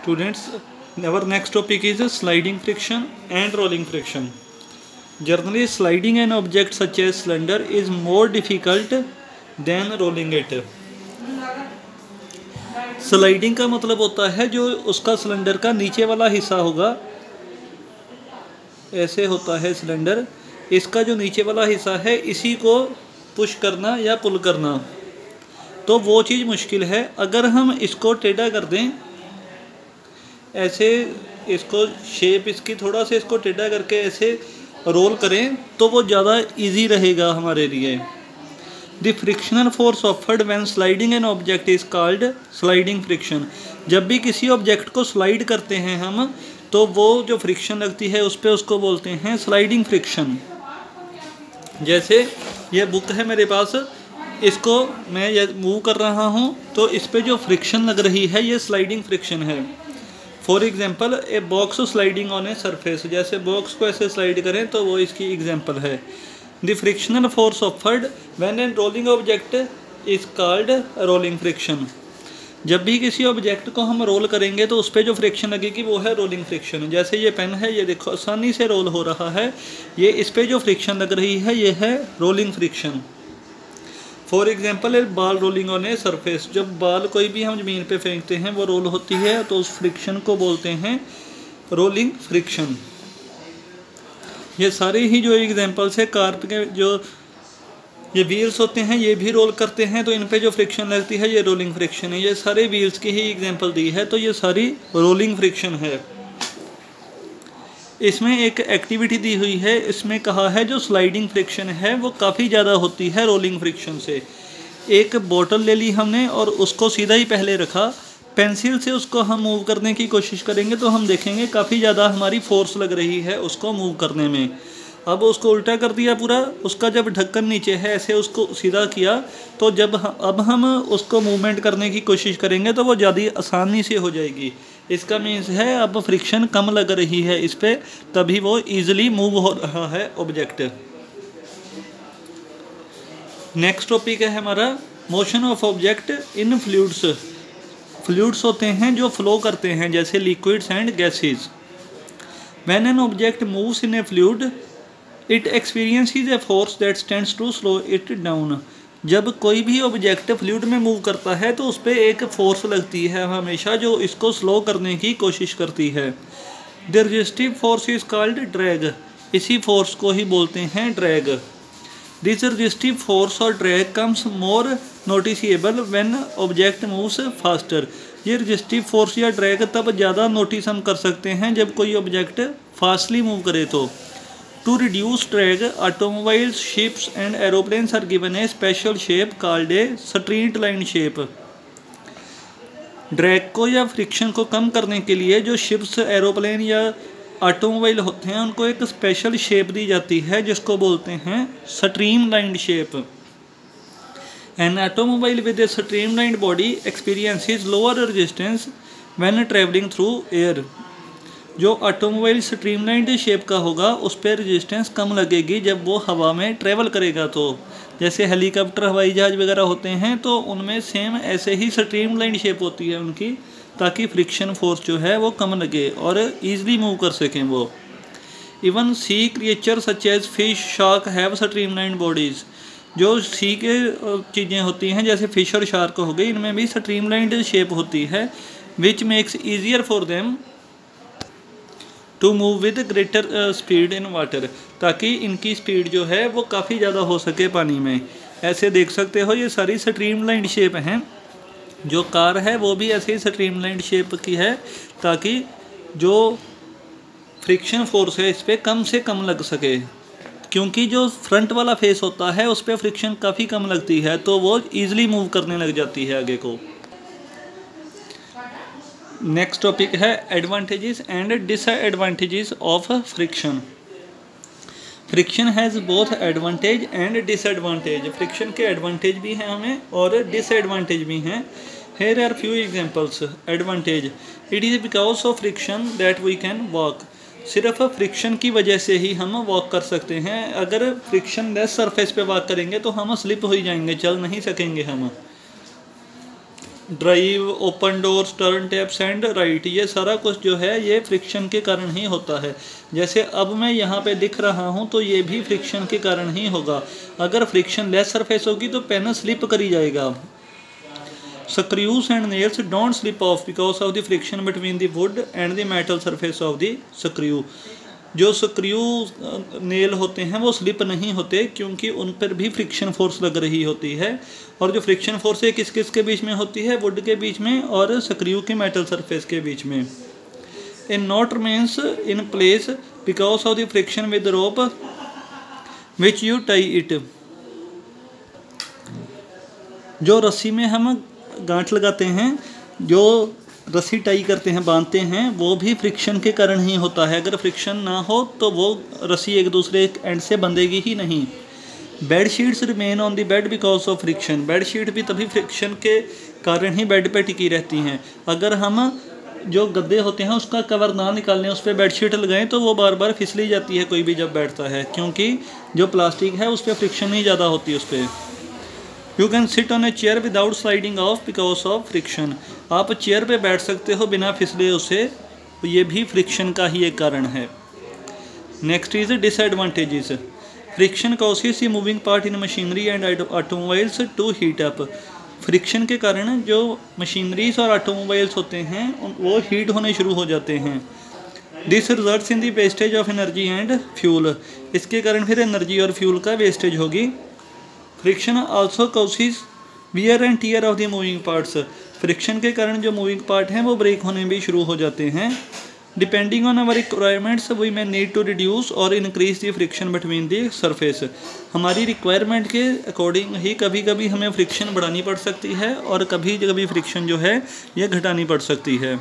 Students, our next topic is sliding friction and rolling friction. Generally, sliding an object such as cylinder is more difficult than rolling it. Sliding का मतलब होता है जो उसका cylinder का नीचे वाला हिस्सा होगा, ऐसे होता है सिलेंडर, इसका जो नीचे वाला हिस्सा है इसी को पुश करना या पुल करना, तो वो चीज़ मुश्किल है। अगर हम इसको टेढ़ा कर दें, ऐसे इसको शेप इसकी थोड़ा सा इसको टेढ़ा करके ऐसे रोल करें तो वो ज़्यादा इजी रहेगा हमारे लिए। The frictional force offered when sliding an object is called sliding friction. जब भी किसी ऑब्जेक्ट को स्लाइड करते हैं हम, तो वो जो फ्रिक्शन लगती है उस पर उसको बोलते हैं स्लाइडिंग फ्रिक्शन। जैसे ये बुक है मेरे पास, इसको मैं ये मूव कर रहा हूँ तो इस पर जो फ्रिक्शन लग रही है ये स्लाइडिंग फ्रिक्शन है। For example a box sliding on a surface, जैसे बॉक्स को ऐसे स्लाइड करें तो वो इसकी एग्जाम्पल है। The frictional force offered when an rolling object is called rolling friction. जब भी किसी ऑब्जेक्ट को हम रोल करेंगे तो उस पर जो फ्रिक्शन लगेगी वो है रोलिंग फ्रिक्शन। जैसे ये पेन है, ये देखो आसानी से रोल हो रहा है, ये इस पर जो फ्रिक्शन लग रही है ये है rolling friction. For example A ball rolling on a surface, जब बॉल कोई भी हम ज़मीन पे फेंकते हैं वो रोल होती है तो उस फ्रिक्शन को बोलते हैं रोलिंग फ्रिक्शन। ये सारे ही जो एग्जाम्पल्स है, कार के जो ये व्हील्स होते हैं ये भी रोल करते हैं तो इन पे जो फ्रिक्शन लगती है ये रोलिंग फ्रिक्शन है। ये सारे व्हील्स की ही एग्जाम्पल दी है तो ये सारी रोलिंग फ्रिक्शन है। इसमें एक एक्टिविटी दी हुई है, इसमें कहा है जो स्लाइडिंग फ्रिक्शन है वो काफ़ी ज़्यादा होती है रोलिंग फ्रिक्शन से। एक बोतल ले ली हमने और उसको सीधा ही पहले रखा, पेंसिल से उसको हम मूव करने की कोशिश करेंगे तो हम देखेंगे काफ़ी ज़्यादा हमारी फोर्स लग रही है उसको मूव करने में। अब उसको उल्टा कर दिया पूरा, उसका जब ढक्कन नीचे है ऐसे उसको सीधा किया तो जब अब हम उसको मूवमेंट करने की कोशिश करेंगे तो वो ज़्यादा आसानी से हो जाएगी। इसका मीन्स है अब फ्रिक्शन कम लग रही है इस पर, तभी वो ईजिली मूव हो रहा है ऑब्जेक्ट। नेक्स्ट टॉपिक है हमारा motion of object in fluids. Fluids होते हैं जो फ्लो करते हैं, जैसे liquids and gases. When an object moves in a fluid it experiences a force that tends to slow it down. जब कोई भी ऑब्जेक्ट फ्लूइड में मूव करता है तो उस पर एक फोर्स लगती है हमेशा जो इसको स्लो करने की कोशिश करती है। The resistive force is called drag, इसी फोर्स को ही बोलते हैं ड्रैग। दिस रेजिस्टिव फोर्स और drag comes more noticeable when object moves faster. ये रेजिस्टिव फोर्स या ड्रैग तब ज़्यादा नोटिस हम कर सकते हैं जब कोई ऑब्जेक्ट फास्टली मूव करे तो। To reduce drag, automobiles, ships and aeroplanes are given a special shape called a straight line shape. Drag को या फ्रिक्शन को कम करने के लिए जो शिप्स, एरोप्लेन या ऑटोमोबाइल होते हैं उनको एक स्पेशल शेप दी जाती है जिसको बोलते हैं streamlined shape. An automobile with a streamlined body experiences lower resistance when traveling through air. जो ऑटोमोबाइल स्ट्रीमलाइंड शेप का होगा उस पर रेजिस्टेंस कम लगेगी जब वो हवा में ट्रैवल करेगा। तो जैसे हेलीकॉप्टर, हवाई जहाज़ वगैरह होते हैं तो उनमें सेम ऐसे ही स्ट्रीमलाइंड शेप होती है उनकी, ताकि फ्रिक्शन फोर्स जो है वो कम लगे और ईजिली मूव कर सकें वो। Even sea creature such as fish, shark have streamlined bodies. जो सी के चीज़ें होती हैं जैसे फिश और शार्क हो गई, इनमें भी स्ट्रीमलाइंड शेप होती है which makes easier for them to move with greater speed in water, ताकि इनकी स्पीड जो है वो काफ़ी ज़्यादा हो सके पानी में। ऐसे देख सकते हो ये सारी स्ट्रीमलाइंड शेप हैं। जो कार है वो भी ऐसे ही स्ट्रीमलाइंड शेप की है ताकि जो फ्रिक्शन फोर्स है इस पर कम से कम लग सके, क्योंकि जो फ्रंट वाला फेस होता है उस पर फ्रिक्शन काफ़ी कम लगती है तो वो ईजिली मूव करने लग जाती है आगे को। नेक्स्ट टॉपिक है advantages and disadvantages of friction. Friction has both advantage and disadvantage. Friction के एडवांटेज भी हैं हमें और डिसएडवांटेज भी हैं। Here are few examples. Advantage, it is because of friction that we can walk. सिर्फ फ्रिक्शन की वजह से ही हम वॉक कर सकते हैं। अगर फ्रिक्शन लेस सरफेस पे वॉक करेंगे तो हम स्लिप हो ही जाएंगे, चल नहीं सकेंगे हम। Drive, open doors, turn taps and right, ये सारा कुछ जो है ये फ्रिक्शन के कारण ही होता है। जैसे अब मैं यहाँ पे दिख रहा हूँ तो ये भी फ्रिक्शन के कारण ही होगा। अगर फ्रिक्शन लेस सरफेस होगी तो पेन स्लिप करी जाएगा। Screws and nails don't slip off because of the friction between the wood and the metal surface of the screw. जो स्क्रू नेल होते हैं वो स्लिप नहीं होते क्योंकि उन पर भी फ्रिक्शन फोर्स लग रही होती है। और जो फ्रिक्शन फोर्स है किस किस के बीच में होती है, वुड के बीच में और स्क्रू के मेटल सरफेस के बीच में। A knot remains in place because of the friction with rope which you tie it. जो रस्सी में हम गांठ लगाते हैं, जो रस्सी टाई करते हैं, बांधते हैं, वो भी फ्रिक्शन के कारण ही होता है। अगर फ्रिक्शन ना हो तो वो रस्सी एक दूसरे एंड से बंधेगी ही नहीं। Bed sheets remain on the bed because of friction. Bed sheet भी तभी फ्रिक्शन के कारण ही बेड पे टिकी रहती हैं। अगर हम जो गद्दे होते हैं उसका कवर ना निकालें, उस पर बेड शीट लगाएं तो वो बार बार फिसली जाती है कोई भी जब बैठता है, क्योंकि जो प्लास्टिक है उस पर फ्रिक्शन ही ज़्यादा होती है उस पर। You can sit on a chair without sliding of because of friction. आप चेयर पे बैठ सकते हो बिना फिसले उसे, तो ये भी फ्रिक्शन का ही एक कारण है। Next is disadvantages. Friction causes a moving part in machinery and automobiles to heat up. Friction के कारण जो मशीनरीज और ऑटोमोबाइल्स होते हैं वो हीट होने शुरू हो जाते हैं। This results in the wastage of energy and fuel. इसके कारण फिर एनर्जी और फ्यूल का वेस्टेज होगी। Friction also causes wear and tear of the moving parts. Friction के कारण जो मूविंग पार्ट हैं वो ब्रेक होने भी शुरू हो जाते हैं। Depending on our requirements we may need to reduce or increase the friction between the surface. हमारी रिक्वायरमेंट के अकॉर्डिंग ही कभी कभी हमें फ्रिक्शन बढ़ानी पड़ सकती है और कभी कभी फ्रिक्शन जो है ये घटानी पड़ सकती है।